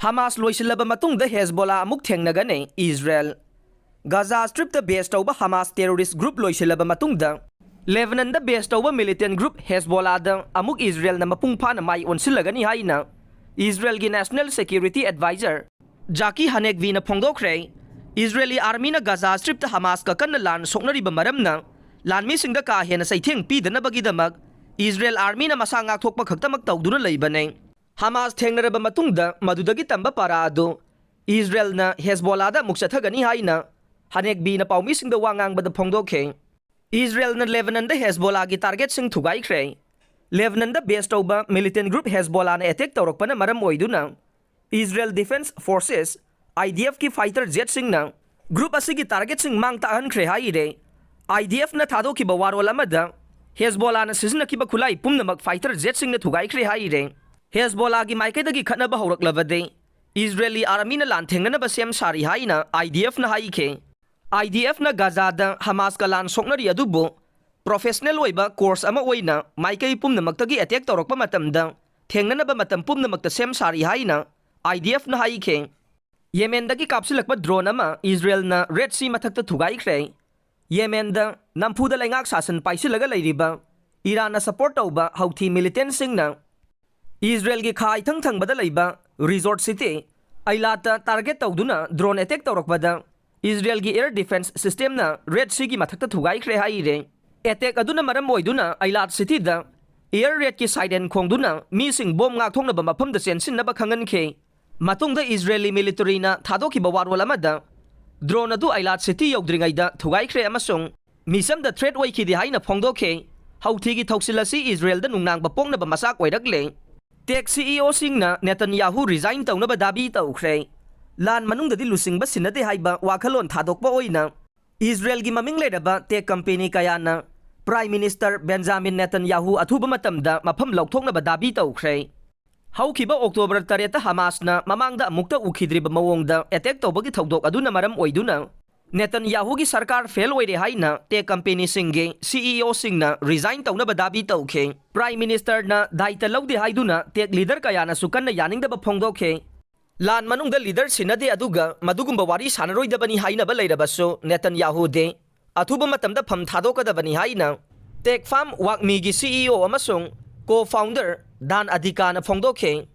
Hamas loisilaba matungda Hezbollah amuk thengnagane Israel. Gaza Strip the base tauba Hamas terrorist group loisilaba matungda Lebanon the base tauba militant group Hezbollah da amuk Israel na mapungpa na mai onsilagani haina. Israel gi National Security Advisor Jaki Hanekvi na phongdokre Israeli army na Gaza Strip the Hamas ka kanna lan soknariba maramna lanmi singda ka hena saitheng pidana bagidamak Israel army na masa ngak thokpa khaktamak tawduna leibane. Hamas thengnaraba matungda madudagi tamba para ado Israel na Hezbollah da muksathagani haina Hanekbi na paumi singda wangang bada phongdokhe. Israel na Lebanon da Hezbollah gi target sing thugai khre. Lebanon da base tauba militant group Hezbollah na attack tawrokpa na maram oiduna Israel Defense Forces IDF ki fighter jet sing na group asigi target sing mang tahan khre haire. IDF na thado ki bawarol amada Hezbollah na sizna ki ba khulai pumnamak fighter jet sing na thugai khre haire. Hezbollah gi maikaidagi khatnaba hawraklabade Israeli army na lan thengnaba sem sari haina IDF na haike. IDF na Gaza da Hamas ka lan soknari adubo professional oiba course ama oina maikai pumnamakta attack tawrokpa matamda thengnanaba matam pumnamakta sem sari haina IDF na haike. Yemen dagi kapsilakpa drone ama Israel na Red Sea mathakta thugai khre. Yemen da nampuda laingak sasan paisilaga leiriba Iran na support tauba Houthi militant sing na Israel gi khai thang bada leiba resort city ailata target tawduna drone attack tawrokbada Israel gi air defense system na Red Sea gi mathakta thugai khre haire. Attack aduna maram oiduna ailat city da air raid ki side and khongduna mi sing bom ngak thongna ba mafam da sensin na ba khangan khe. Matungda Israeli military na thadoki bawarwala mada drone adu ailat city yogdringai da thugai khre amasung misam da threat oi khidi haina phongdokhe. Houthi gi thoksilasi Israel da nungnang ba pongna ba masak oirakle. Tech CEO singna Netanyahu resign tawna ba dabi tawkhre. Lan manungda di lusing ba sinate haiba wakhalon thadokpa oina Israel gi maming leraba tech company kayana Prime Minister Benjamin Netanyahu athuba matamda mafam lokthokna ba dabi tawkhre. Haukiba October 3 Hamas na mamangda amukta ukhidriba mawongda attack tawbagi thodok aduna maram oiduna Netanyahu gi sarkar fail oire haina tech company singge CEO singna resign tawna ba dabi tawkhe. Prime Minister na daita lawdi haiduna tech leader kayana sukanna yaningda ba phongdokhe. Lan manungda leader sinade aduga madugumba wari sanaroidabani haina ba leirabaso Netanyahu de athuba matamda pham thadokadabani haina Tech Farm Wakmi gi CEO amasung co-founder Dan Adhika na phongdokhe.